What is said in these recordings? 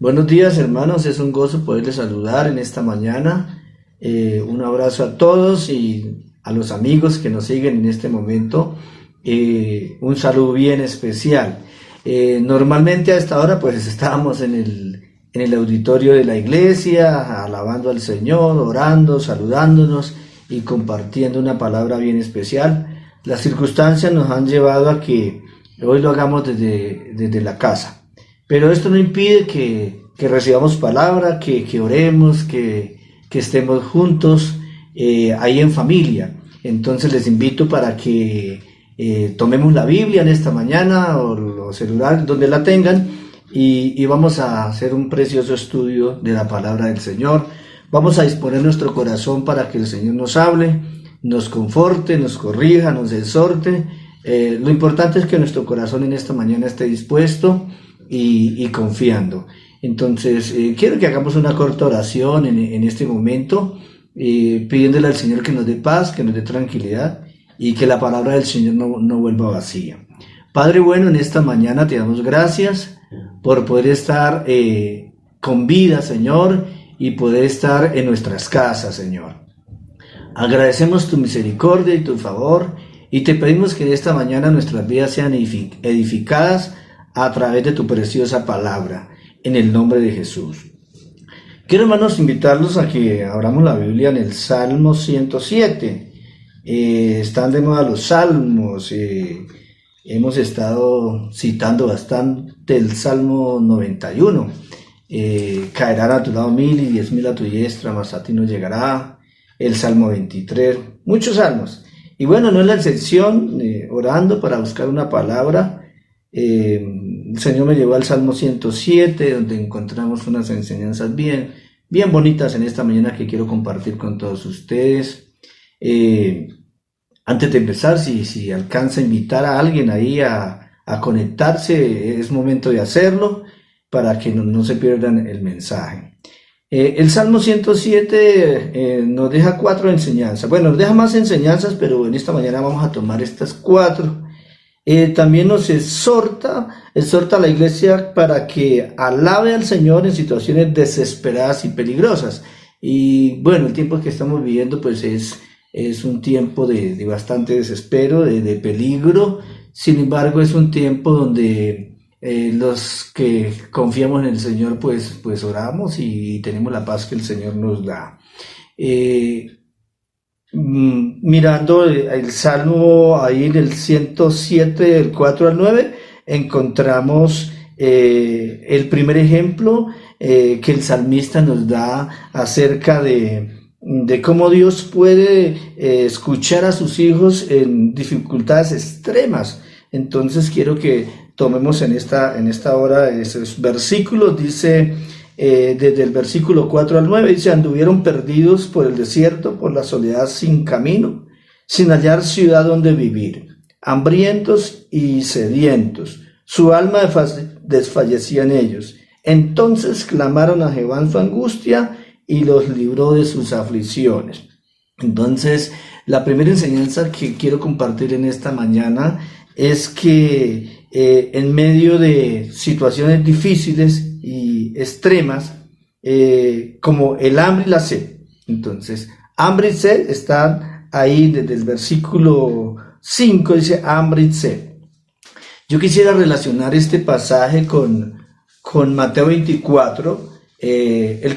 Buenos días, hermanos, es un gozo poderles saludar en esta mañana. Un abrazo a todos y a los amigos que nos siguen en este momento. Un saludo bien especial. Normalmente a esta hora pues estábamos en el auditorio de la iglesia, alabando al Señor, orando, saludándonos y compartiendo una palabra bien especial. Las circunstancias nos han llevado a que hoy lo hagamos desde la casa. Pero esto no impide que recibamos palabra, que oremos, que estemos juntos ahí en familia. Entonces les invito para que tomemos la Biblia en esta mañana o los celulares donde la tengan y vamos a hacer un precioso estudio de la palabra del Señor. Vamos a disponer nuestro corazón para que el Señor nos hable, nos conforte, nos corrija, nos exhorte. Lo importante es que nuestro corazón en esta mañana esté dispuesto y confiando. Entonces, quiero que hagamos una corta oración en este momento, pidiéndole al Señor que nos dé paz, que nos dé tranquilidad y que la palabra del Señor no vuelva vacía. Padre bueno, en esta mañana te damos gracias por poder estar con vida, Señor, y poder estar en nuestras casas, Señor. Agradecemos tu misericordia y tu favor y te pedimos que en esta mañana nuestras vidas sean edificadas a través de tu preciosa palabra, en el nombre de Jesús. Quiero, hermanos, invitarlos a que abramos la Biblia en el Salmo 107. Están de moda los salmos. Hemos estado citando bastante el Salmo 91. Caerán a tu lado 1000 y 10.000 a tu diestra, mas a ti no llegará. El Salmo 23, muchos salmos. Y bueno, no es la excepción, orando para buscar una palabra. El Señor me llevó al Salmo 107, donde encontramos unas enseñanzas bien bonitas en esta mañana que quiero compartir con todos ustedes. Antes de empezar, si alcanza a invitar a alguien ahí a conectarse, es momento de hacerlo para que no se pierdan el mensaje. El Salmo 107 nos deja 4 enseñanzas. Bueno, nos deja más enseñanzas, pero en esta mañana vamos a tomar estas 4. También nos exhorta a la iglesia para que alabe al Señor en situaciones desesperadas y peligrosas. Y bueno, el tiempo que estamos viviendo pues es un tiempo de bastante desespero, de peligro. Sin embargo, es un tiempo donde los que confiamos en el Señor pues oramos y tenemos la paz que el Señor nos da. Mirando el Salmo ahí en el 107, del 4 al 9, encontramos el primer ejemplo que el salmista nos da acerca de cómo Dios puede escuchar a sus hijos en dificultades extremas. Entonces quiero que tomemos en esta hora esos versículos. Dice desde el versículo 4 al 9, dice: anduvieron perdidos por el desierto, por la soledad sin camino, sin hallar ciudad donde vivir, hambrientos y sedientos, su alma desfallecía en ellos. Entonces clamaron a Jehová en su angustia y los libró de sus aflicciones. Entonces, la primera enseñanza que quiero compartir en esta mañana es que en medio de situaciones difíciles y extremas, como el hambre y la sed. Entonces, hambre y sed están ahí desde el versículo 5, dice hambre y sed. Yo quisiera relacionar este pasaje con Mateo 24, el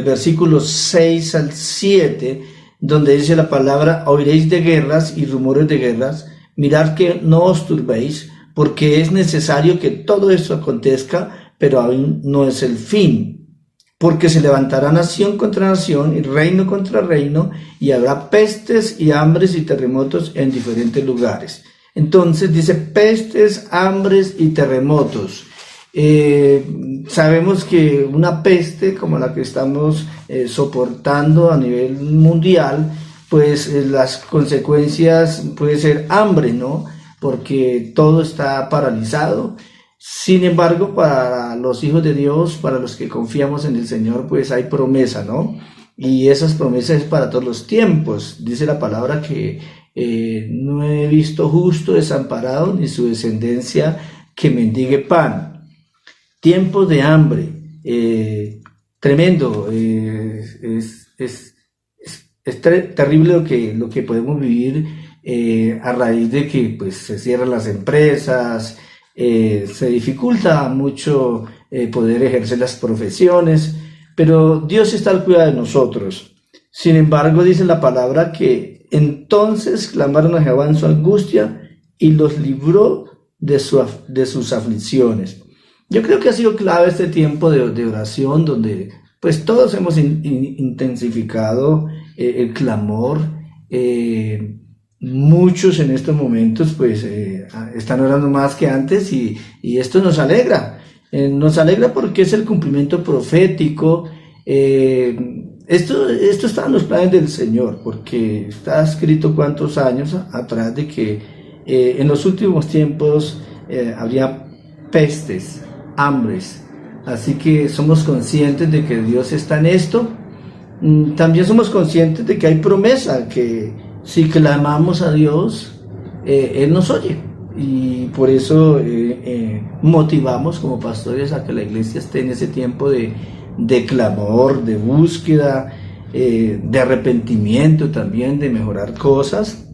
versículo 6 al 7, donde dice la palabra: oiréis de guerras y rumores de guerras, mirad que no os turbéis, porque es necesario que todo esto acontezca, pero aún no es el fin. Porque se levantará nación contra nación y reino contra reino, y habrá pestes y hambres y terremotos en diferentes lugares. Entonces dice pestes, hambres y terremotos. Sabemos que una peste como la que estamos soportando a nivel mundial, pues las consecuencias puede ser hambre, ¿no? Porque todo está paralizado. Sin embargo, para los hijos de Dios, para los que confiamos en el Señor, pues hay promesa, ¿no? Y esas promesas es para todos los tiempos. Dice la palabra que no he visto justo desamparado, ni su descendencia que mendigue pan. tiempos de hambre, tremendo, terrible lo que podemos vivir a raíz de que pues, se cierran las empresas, se dificulta mucho poder ejercer las profesiones, pero Dios está al cuidado de nosotros. Sin embargo, dice la palabra que entonces clamaron a Jehová en su angustia y los libró de sus aflicciones. Yo creo que ha sido clave este tiempo de oración donde pues todos hemos intensificado el clamor. Muchos en estos momentos pues están orando más que antes y esto nos alegra. Nos alegra porque es el cumplimiento profético. Esto está en los planes del Señor, porque está escrito cuántos años atrás de que en los últimos tiempos habría pestes, hambres. Así que somos conscientes de que Dios está en esto. También somos conscientes de que hay promesa, que si clamamos a Dios, Él nos oye. Y por eso motivamos como pastores a que la iglesia esté en ese tiempo de clamor, de búsqueda, de arrepentimiento también, de mejorar cosas.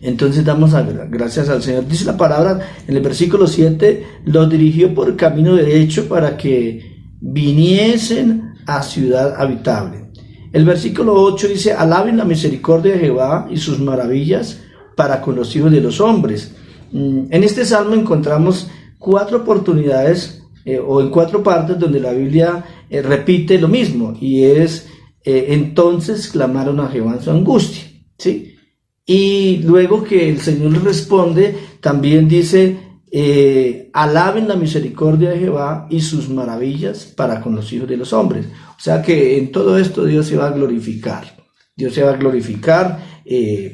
Entonces damos gracias al Señor. Dice la palabra en el versículo 7, los dirigió por camino derecho para que viniesen a ciudad habitable. El versículo 8 dice, alaben la misericordia de Jehová y sus maravillas para con los hijos de los hombres. En este salmo encontramos 4 oportunidades o en 4 partes donde la Biblia repite lo mismo, y es entonces clamaron a Jehová en su angustia, ¿sí? Y luego que el Señor les responde, también dice, alaben la misericordia de Jehová y sus maravillas para con los hijos de los hombres. O sea que en todo esto Dios se va a glorificar. Dios se va a glorificar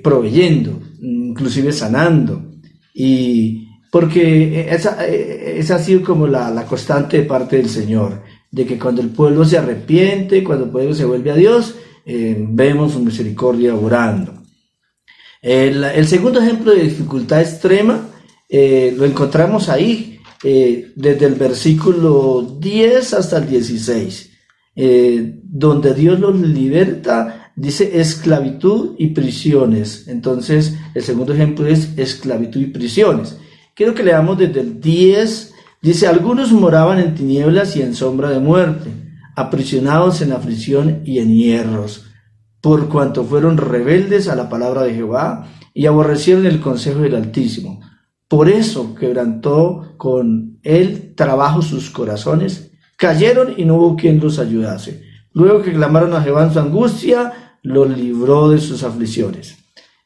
proveyendo, inclusive sanando. Y porque esa ha sido como la constante de parte del Señor, de que cuando el pueblo se arrepiente, cuando el pueblo se vuelve a Dios, vemos su misericordia obrando. El segundo ejemplo de dificultad extrema lo encontramos ahí, desde el versículo 10 hasta el 16, donde Dios los liberta, dice esclavitud y prisiones. Entonces, el segundo ejemplo es esclavitud y prisiones. Quiero que leamos desde el 10, dice, algunos moraban en tinieblas y en sombra de muerte, aprisionados en aflicción y en hierros, por cuanto fueron rebeldes a la palabra de Jehová y aborrecieron el consejo del Altísimo. Por eso quebrantó con el trabajo sus corazones, cayeron y no hubo quien los ayudase. Luego que clamaron a Jehová en su angustia, los libró de sus aflicciones.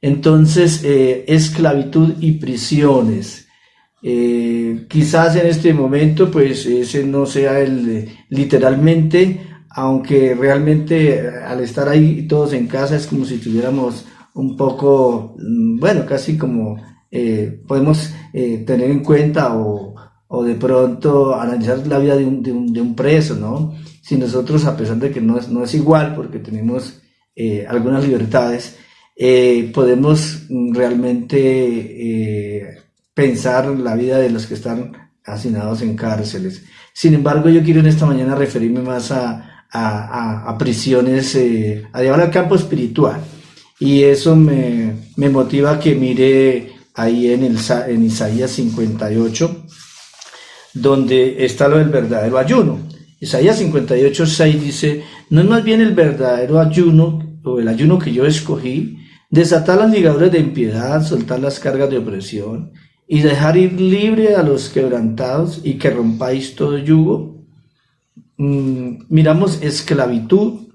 Entonces, esclavitud y prisiones. Quizás en este momento, pues ese no sea literalmente, aunque realmente al estar ahí todos en casa es como si tuviéramos un poco, bueno, casi como podemos tener en cuenta o de pronto analizar la vida de un preso, ¿no? Si nosotros, a pesar de que no es igual, porque tenemos algunas libertades, podemos realmente pensar la vida de los que están hacinados en cárceles. Sin embargo, yo quiero en esta mañana referirme más a prisiones, a llevar al campo espiritual, y eso me motiva a que mire ahí en Isaías 58, donde está lo del verdadero ayuno. Isaías 58:6 dice, no es más bien el verdadero ayuno o el ayuno que yo escogí, desatar las ligaduras de impiedad, soltar las cargas de opresión y dejar ir libre a los quebrantados y que rompáis todo yugo. Miramos esclavitud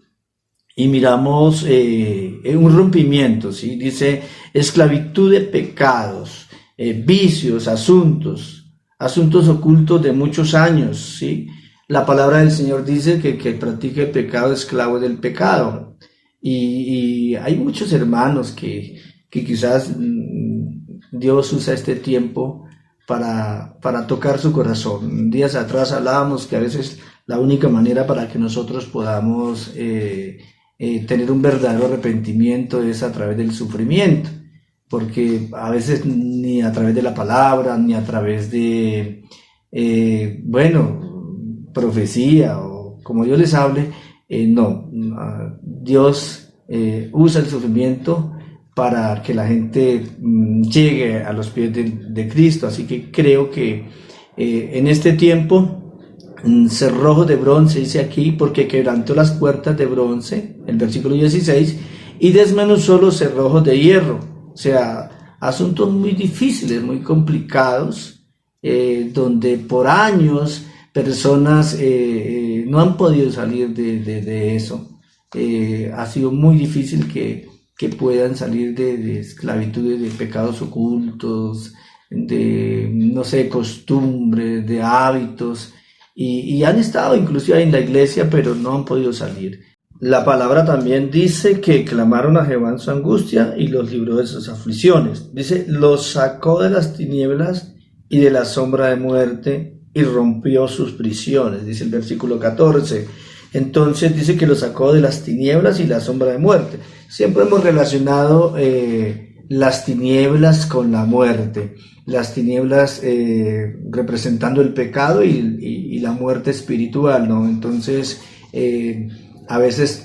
y miramos un rompimiento, ¿sí? Dice esclavitud de pecados, vicios, asuntos ocultos de muchos años, ¿sí? La palabra del Señor dice que el practique el pecado es esclavo del pecado, y hay muchos hermanos que quizás Dios usa este tiempo para tocar su corazón. Días atrás hablábamos que a veces la única manera para que nosotros podamos tener un verdadero arrepentimiento es a través del sufrimiento, porque a veces ni a través de la palabra, ni a través de, profecía o como Dios les hable, no. Dios usa el sufrimiento para que la gente llegue a los pies de Cristo. Así que creo que en este tiempo, cerrojos de bronce, dice aquí, porque quebrantó las puertas de bronce, el versículo 16, y desmenuzó los cerrojos de hierro. O sea, asuntos muy difíciles, muy complicados, donde por años personas no han podido salir de eso. Ha sido muy difícil que puedan salir de esclavitudes, de pecados ocultos, de, no sé, costumbres, de hábitos, y han estado inclusive en la iglesia, pero no han podido salir. La palabra también dice que clamaron a Jehová en su angustia y los libró de sus aflicciones. Dice, los sacó de las tinieblas y de la sombra de muerte y rompió sus prisiones, dice el versículo 14. Entonces dice que lo sacó de las tinieblas y la sombra de muerte. Siempre hemos relacionado las tinieblas con la muerte, las tinieblas representando el pecado y la muerte espiritual, ¿no? Entonces, a veces,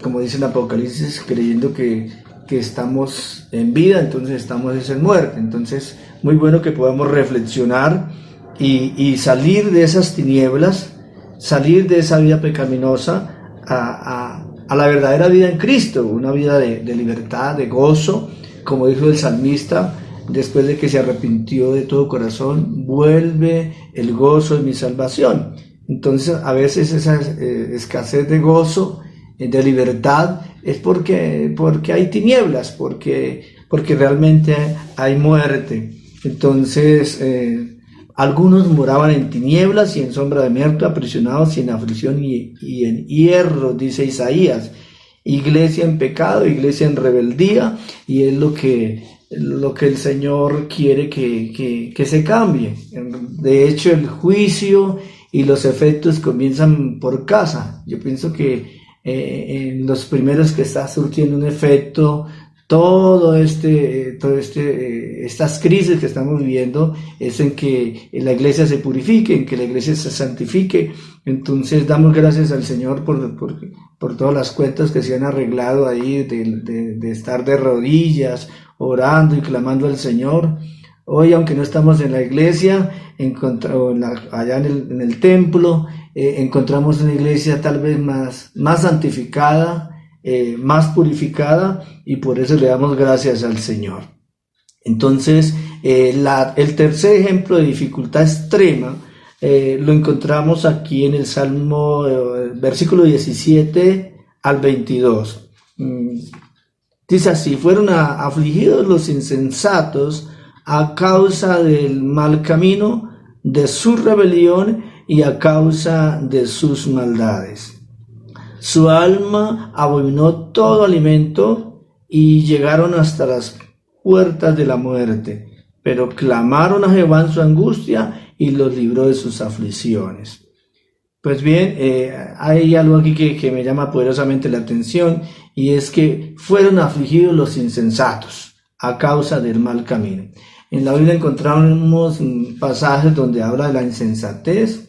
como dice el Apocalipsis, creyendo que estamos en vida, entonces estamos en muerte. Entonces, muy bueno que podamos reflexionar y salir de esas tinieblas, salir de esa vida pecaminosa a la verdadera vida en Cristo, una vida de libertad, de gozo, como dijo el salmista, después de que se arrepintió de todo corazón, vuelve el gozo de mi salvación. Entonces, a veces esa escasez de gozo, de libertad, es porque hay tinieblas, porque realmente hay muerte. Entonces, algunos moraban en tinieblas y en sombra de muerte, aprisionados y en aflicción y en hierro, dice Isaías. Iglesia en pecado, iglesia en rebeldía, y es lo que el Señor quiere que se cambie. De hecho, el juicio y los efectos comienzan por casa. Yo pienso que en los primeros que está surtiendo un efecto estas crisis que estamos viviendo es en que la iglesia se purifique, en que la iglesia se santifique. Entonces damos gracias al Señor por todas las cuentas que se han arreglado ahí de estar de rodillas, orando y clamando al Señor. Hoy, aunque no estamos en la iglesia, allá en el templo, encontramos una iglesia tal vez más santificada, más purificada, y por eso le damos gracias al Señor. Entonces, el tercer ejemplo de dificultad extrema lo encontramos aquí en el Salmo, versículo 17 al 22. Dice así: fueron afligidos los insensatos a causa del mal camino, de su rebelión y a causa de sus maldades. Su alma abominó todo alimento y llegaron hasta las puertas de la muerte, pero clamaron a Jehová en su angustia y los libró de sus aflicciones. Pues bien, hay algo aquí que me llama poderosamente la atención, y es que fueron afligidos los insensatos a causa del mal camino. En la Biblia encontramos pasajes donde habla de la insensatez.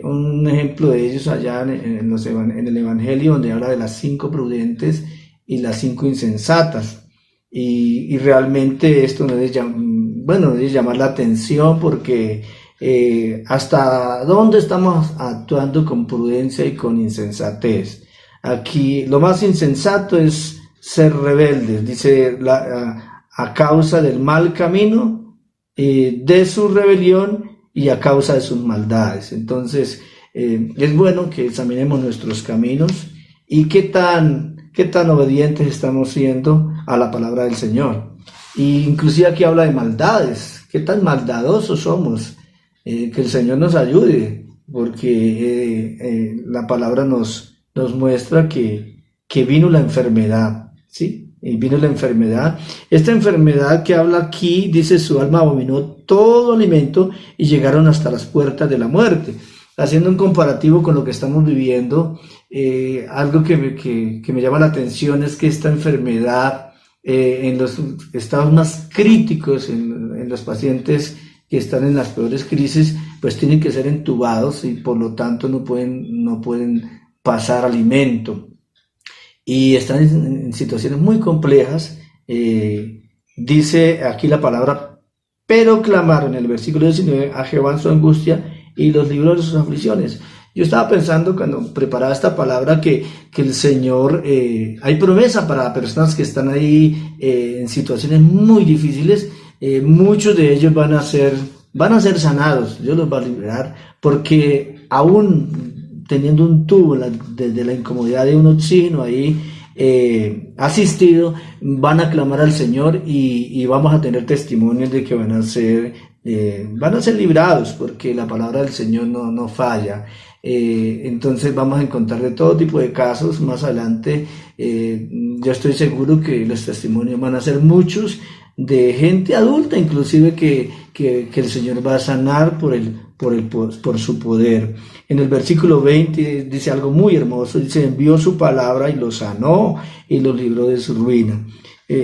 Un ejemplo de ellos allá en el Evangelio, donde habla de las 5 prudentes y las 5 insensatas, y realmente esto nos debe llamar la atención, porque hasta dónde estamos actuando con prudencia y con insensatez. Aquí lo más insensato es ser rebeldes, dice, a causa del mal camino, de su rebelión y a causa de sus maldades. Entonces, es bueno que examinemos nuestros caminos y qué tan obedientes estamos siendo a la palabra del Señor. Y inclusive aquí habla de maldades, qué tan maldadosos somos. Que el Señor nos ayude, porque la palabra nos muestra que vino la enfermedad, ¿sí? Y vino la enfermedad. Esta enfermedad que habla aquí, dice, su alma abominó todo alimento y llegaron hasta las puertas de la muerte. Haciendo un comparativo con lo que estamos viviendo, algo que me llama la atención es que esta enfermedad, en los estados más críticos, en los pacientes que están en las peores crisis, pues tienen que ser entubados y por lo tanto no pueden pasar alimento. Y están en situaciones muy complejas. Dice aquí la palabra, pero clamaron en el versículo 19 a Jehová en su angustia y los libró de sus aflicciones. Yo estaba pensando cuando preparaba esta palabra que el Señor, hay promesa para personas que están ahí en situaciones muy difíciles. Muchos de ellos van a ser sanados, Dios los va a liberar, porque aún teniendo un tubo desde la incomodidad de un oxígeno ahí asistido, van a clamar al Señor y vamos a tener testimonios de que van a ser librados, porque la palabra del Señor no falla. Entonces vamos a encontrar de todo tipo de casos más adelante. Yo estoy seguro que los testimonios van a ser muchos, de gente adulta inclusive que el Señor va a sanar por su poder. En el versículo 20 dice algo muy hermoso, dice: envió su palabra y los sanó y los libró de su ruina.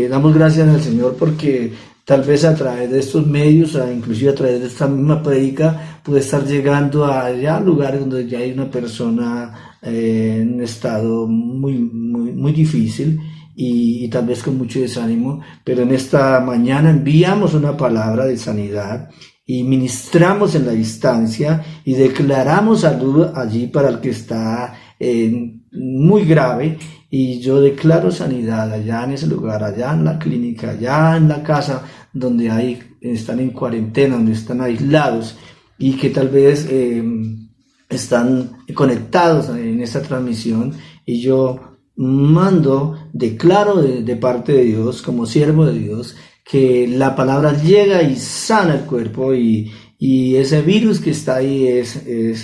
Damos gracias al Señor porque tal vez a través de estos medios, inclusive a través de esta misma prédica, puede estar llegando a lugares donde ya hay una persona en un estado muy difícil y tal vez con mucho desánimo, pero en esta mañana enviamos una palabra de sanidad y ministramos en la distancia y declaramos salud allí para el que está muy grave. Y yo declaro sanidad allá en ese lugar, allá en la clínica, allá en la casa donde están en cuarentena, donde están aislados y que tal vez están conectados en esta transmisión. Y yo declaro de parte de Dios, como siervo de Dios, que la palabra llega y sana el cuerpo y ese virus que está ahí es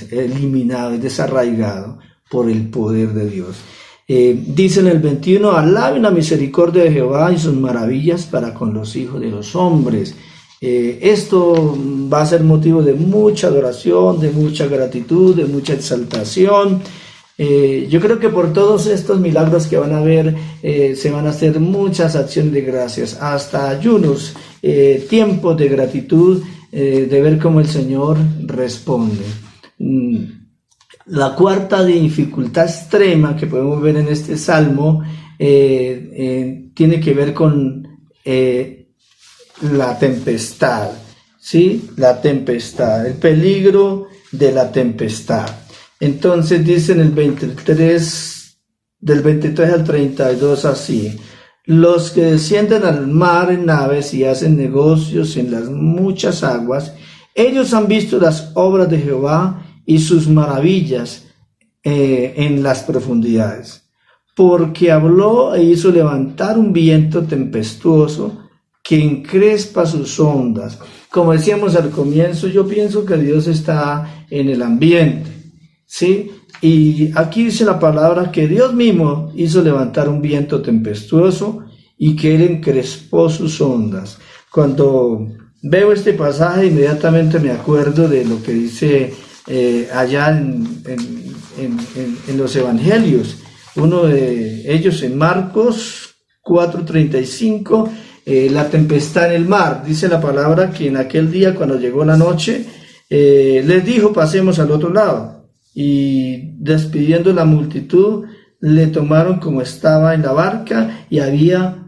eliminado, es desarraigado por el poder de Dios. Dice en el 21, alaben la misericordia de Jehová y sus maravillas para con los hijos de los hombres. Esto va a ser motivo de mucha adoración, de mucha gratitud, de mucha exaltación. Yo creo que por todos estos milagros que van a haber, se van a hacer muchas acciones de gracias, hasta ayunos, tiempos de gratitud, de ver cómo el Señor responde. La cuarta dificultad extrema que podemos ver en este salmo tiene que ver con la tempestad, ¿sí? La tempestad, el peligro de la tempestad. Entonces dice en el 23, del 23 al 32 así: los que descienden al mar en naves y hacen negocios en las muchas aguas, ellos han visto las obras de Jehová y sus maravillas en las profundidades. Porque habló e hizo levantar un viento tempestuoso que encrespa sus ondas. Como decíamos al comienzo, yo pienso que Dios está en el ambiente, ¿sí? Y aquí dice la palabra que Dios mismo hizo levantar un viento tempestuoso y que Él encrespó sus ondas. Cuando veo este pasaje, inmediatamente me acuerdo de lo que dice allá en los evangelios. Uno de ellos en Marcos 4:35, la tempestad en el mar. Dice la palabra que en aquel día, cuando llegó la noche, les dijo: pasemos al otro lado. Y despidiendo la multitud, le tomaron como estaba en la barca, y había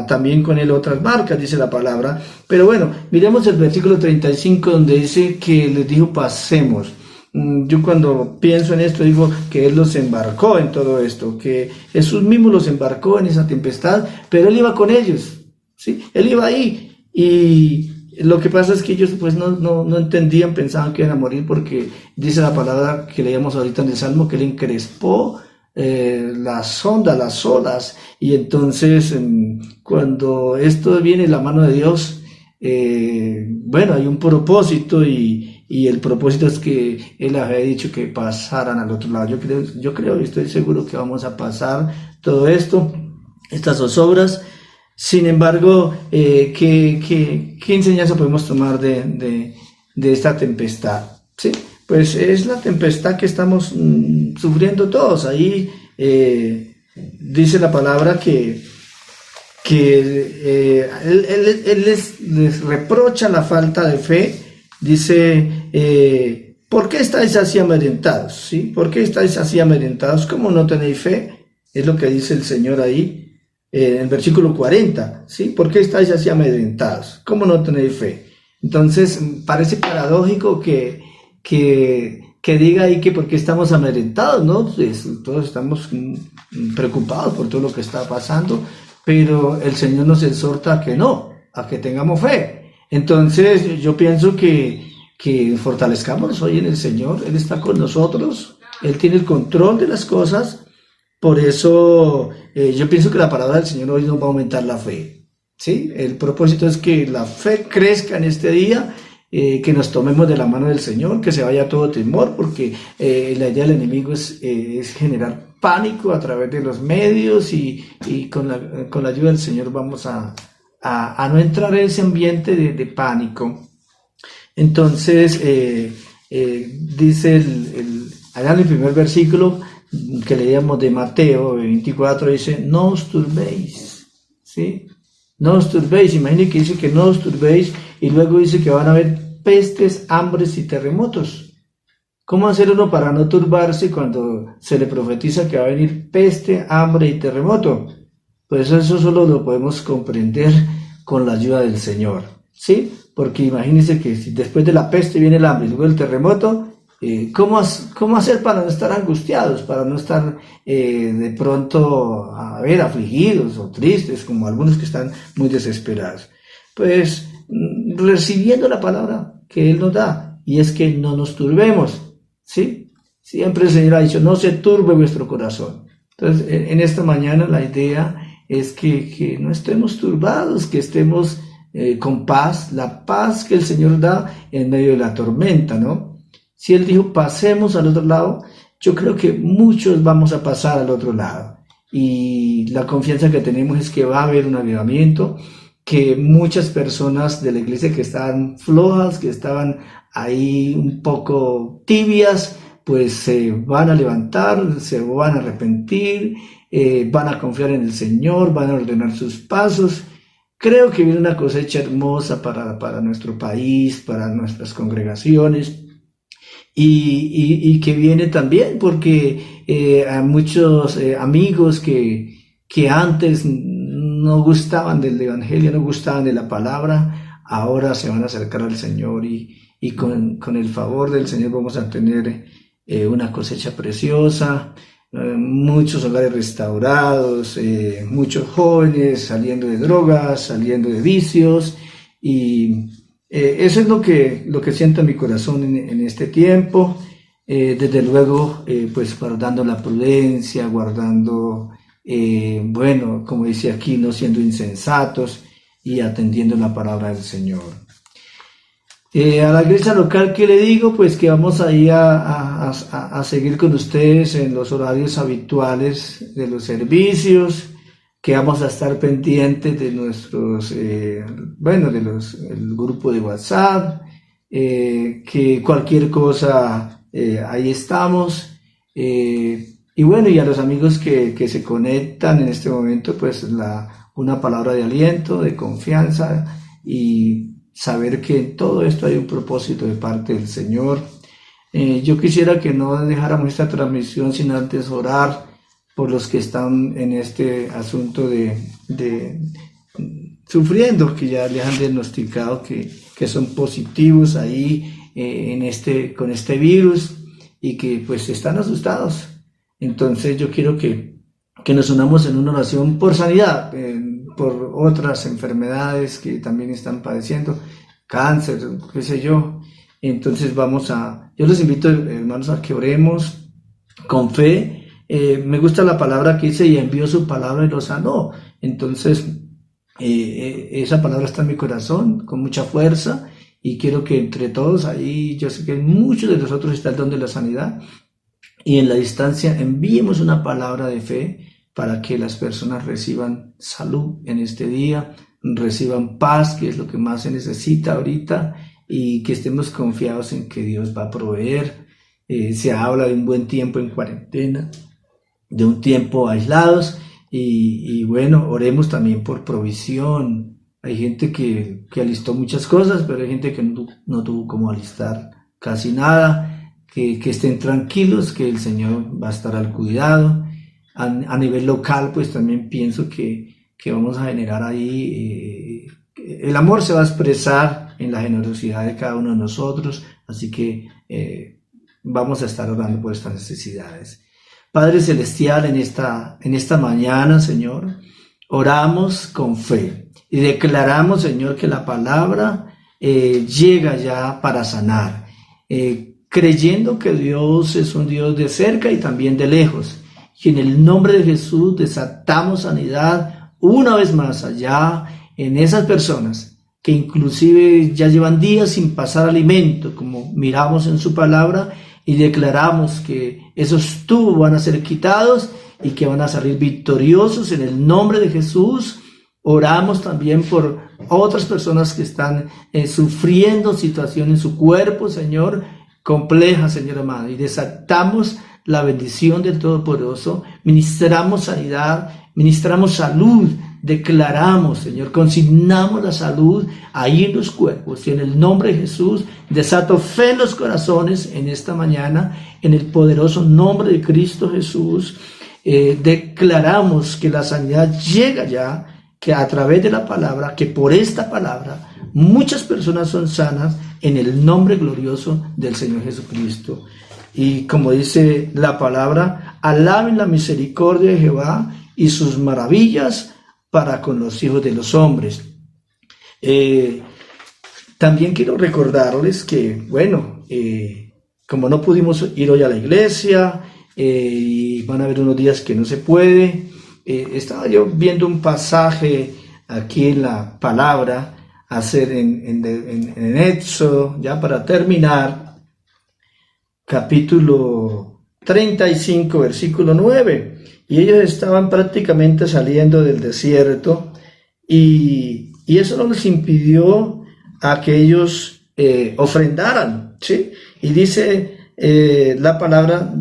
también con él otras barcas, dice la palabra. Pero bueno, miremos el versículo 35, donde dice que les dijo: pasemos. Yo cuando pienso en esto digo que Él los embarcó en todo esto, que Jesús mismo los embarcó en esa tempestad, pero Él iba con ellos, ¿sí? Él iba ahí, y lo que pasa es que ellos pues no entendían, pensaban que iban a morir, porque dice la palabra que leíamos ahorita en el Salmo que Él encrespó las ondas, las olas, y entonces cuando esto viene en la mano de Dios, bueno, hay un propósito, y el propósito es que Él había dicho que pasaran al otro lado. Yo creo y estoy seguro que vamos a pasar todo esto, estas zozobras. Sin embargo, ¿qué enseñanza podemos tomar de esta tempestad? ¿Sí? Pues es la tempestad que estamos sufriendo todos. Ahí dice la palabra que Él les reprocha la falta de fe, Dice, ¿por qué estáis así amedrentados? ¿Sí? ¿Por qué estáis así amedrentados? ¿Cómo no tenéis fe? Es lo que dice el Señor ahí, en el versículo 40, ¿sí? ¿Por qué estáis así amedrentados? ¿Cómo no tenéis fe? Entonces, parece paradójico que diga ahí que por qué estamos amedrentados, ¿no? Pues todos estamos preocupados por todo lo que está pasando, pero el Señor nos exhorta a que no, a que tengamos fe. Entonces, yo pienso que fortalezcámonos hoy en el Señor. Él está con nosotros, Él tiene el control de las cosas. Por eso yo pienso que la palabra del Señor hoy nos va a aumentar la fe, ¿sí? El propósito es que la fe crezca en este día, que nos tomemos de la mano del Señor, que se vaya todo temor, porque la idea del enemigo es generar pánico a través de los medios y con la ayuda del Señor vamos a no entrar en ese ambiente de pánico. Entonces, dice allá en el primer versículo que leíamos de Mateo 24, dice, no os turbéis, ¿sí? No os turbéis, imagínense que dice que no os turbéis y luego dice que van a haber pestes, hambres y terremotos. ¿Cómo hacer uno para no turbarse cuando se le profetiza que va a venir peste, hambre y terremoto? Pues eso solo lo podemos comprender con la ayuda del Señor, ¿sí? Porque imagínense que si después de la peste viene el hambre y luego el terremoto, ¿cómo hacer para no estar angustiados, para no estar de pronto afligidos o tristes, como algunos que están muy desesperados? Pues recibiendo la palabra que Él nos da, y es que no nos turbemos, ¿sí? Siempre el Señor ha dicho, no se turbe vuestro corazón. Entonces, en esta mañana la idea es que no estemos turbados, que estemos con paz, la paz que el Señor da en medio de la tormenta, ¿no? Si Él dijo, pasemos al otro lado, yo creo que muchos vamos a pasar al otro lado. Y la confianza que tenemos es que va a haber un avivamiento, que muchas personas de la iglesia que estaban flojas, que estaban ahí un poco tibias, pues se van a levantar, se van a arrepentir, van a confiar en el Señor, van a ordenar sus pasos. Creo que viene una cosecha hermosa para nuestro país, para nuestras congregaciones. Y que viene también porque a muchos amigos que antes no gustaban del Evangelio, no gustaban de la palabra, ahora se van a acercar al Señor y con el favor del Señor vamos a tener una cosecha preciosa, muchos hogares restaurados, muchos jóvenes saliendo de drogas, saliendo de vicios y eso es lo que siento en mi corazón en este tiempo. Desde luego, pues guardando la prudencia, guardando, bueno, como dice aquí, no siendo insensatos y atendiendo la palabra del Señor. A la iglesia local, ¿qué le digo? Pues que vamos ahí a seguir con ustedes en los horarios habituales de los servicios, que vamos a estar pendientes de nuestros, el grupo de WhatsApp, que cualquier cosa, ahí estamos. Y bueno, y a los amigos que se conectan en este momento, pues una palabra de aliento, de confianza y saber que en todo esto hay un propósito de parte del Señor. Yo quisiera que no dejáramos esta transmisión sin antes orar por los que están en este asunto de sufriendo, que ya les han diagnosticado que son positivos ahí con este virus y que pues están asustados. Entonces yo quiero que nos unamos en una oración por sanidad, por otras enfermedades que también están padeciendo, cáncer, qué sé yo. Entonces yo los invito, hermanos, a que oremos con fe. Me gusta la palabra que dice, y envió su palabra y lo sanó. Entonces, esa palabra está en mi corazón con mucha fuerza y quiero que entre todos ahí, yo sé que muchos de nosotros está el don de la sanidad y en la distancia enviemos una palabra de fe para que las personas reciban salud en este día, reciban paz, que es lo que más se necesita ahorita, y que estemos confiados en que Dios va a proveer. Se habla de un buen tiempo en cuarentena, de un tiempo aislados, y bueno, oremos también por provisión, Hay gente que alistó muchas cosas, pero hay gente que no tuvo como alistar casi nada. Que estén tranquilos, que el Señor va a estar al cuidado. A nivel local, pues también pienso que vamos a generar ahí, el amor se va a expresar en la generosidad de cada uno de nosotros, así que vamos a estar orando por estas necesidades. Padre Celestial, en esta mañana, Señor, oramos con fe y declaramos, Señor, que la palabra llega ya para sanar, creyendo que Dios es un Dios de cerca y también de lejos. Y en el nombre de Jesús desatamos sanidad una vez más allá en esas personas que inclusive ya llevan días sin pasar alimento, como miramos en su palabra, y declaramos que esos tubos van a ser quitados y que van a salir victoriosos en el nombre de Jesús. Oramos también por otras personas que están sufriendo situación en su cuerpo, Señor, compleja, Señor amado, y desatamos la bendición del Todopoderoso, ministramos sanidad, ministramos salud, declaramos, Señor, consignamos la salud ahí en los cuerpos, y en el nombre de Jesús desato fe en los corazones en esta mañana, en el poderoso nombre de Cristo Jesús. Declaramos que la sanidad llega ya, que a través de la palabra, que por esta palabra muchas personas son sanas en el nombre glorioso del Señor Jesucristo. Y como dice la palabra, alaben la misericordia de Jehová y sus maravillas para con los hijos de los hombres. También quiero recordarles que, bueno, como no pudimos ir hoy a la iglesia, y van a haber unos días que no se puede, estaba yo viendo un pasaje aquí en la palabra, hacer en Éxodo, ya para terminar, capítulo 35, versículo 9, y ellos estaban prácticamente saliendo del desierto, y eso no les impidió a que ellos ofrendaran, ¿sí? Y dice la palabra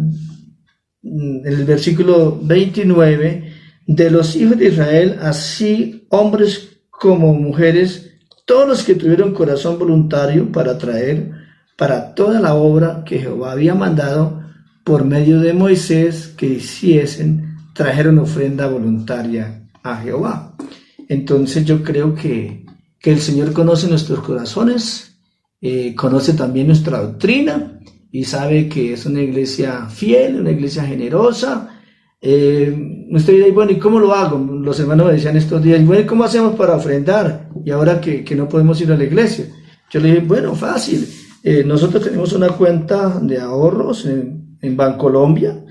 en el versículo 29, de los hijos de Israel, así hombres como mujeres, todos los que tuvieron corazón voluntario para traer para toda la obra que Jehová había mandado por medio de Moisés que hiciesen, trajeron ofrenda voluntaria a Jehová. Entonces yo creo que el Señor conoce nuestros corazones, conoce también nuestra doctrina y sabe que es una iglesia fiel, una iglesia generosa. Usted dirá, bueno, ¿y cómo lo hago? Los hermanos me decían estos días, bueno, ¿cómo hacemos para ofrendar? Y ahora que no podemos ir a la iglesia. Yo le dije, bueno, fácil. Nosotros tenemos una cuenta de ahorros en Bancolombia,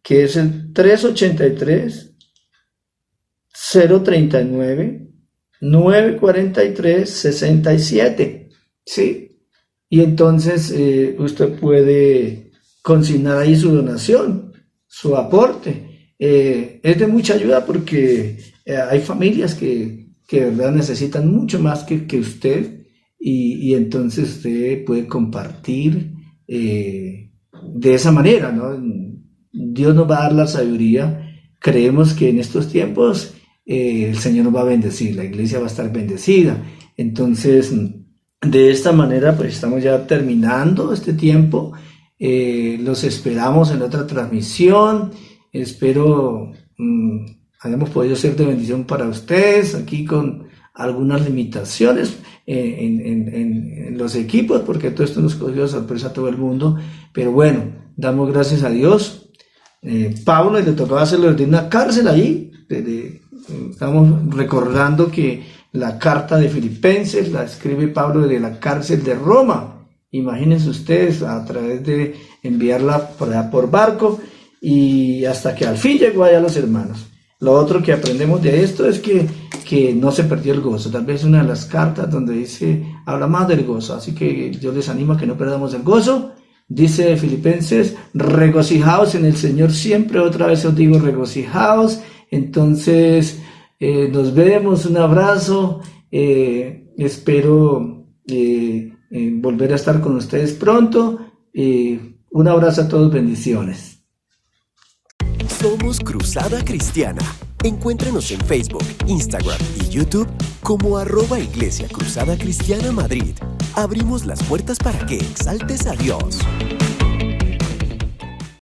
que es el 383-039-943-67, ¿sí? Y entonces usted puede consignar ahí su donación, su aporte. Es de mucha ayuda porque hay familias que de verdad necesitan mucho más que usted. Y entonces usted puede compartir de esa manera, ¿no? Dios nos va a dar la sabiduría. Creemos que en estos tiempos el Señor nos va a bendecir, la iglesia va a estar bendecida. Entonces, de esta manera, pues estamos ya terminando este tiempo. Los esperamos en otra transmisión. Espero hayamos podido ser de bendición para ustedes aquí con algunas limitaciones en los equipos, porque todo esto nos cogió de sorpresa a todo el mundo, pero bueno, damos gracias a Dios. Pablo le tocaba hacerlo desde una cárcel ahí, estamos recordando que la carta de Filipenses la escribe Pablo desde la cárcel de Roma. Imagínense ustedes, a través de enviarla por barco, y hasta que al fin llegó allá a los hermanos. Lo otro que aprendemos de esto es que no se perdió el gozo. Tal vez una de las cartas donde habla más del gozo. Así que yo les animo a que no perdamos el gozo. Dice Filipenses, regocijaos en el Señor siempre. Otra vez os digo, regocijaos. Entonces, nos vemos. Un abrazo. Espero volver a estar con ustedes pronto. Un abrazo a todos. Bendiciones. Somos Cruzada Cristiana. Encuéntranos en Facebook, Instagram y YouTube como @Iglesia Cruzada Cristiana Madrid. Abrimos las puertas para que exaltes a Dios.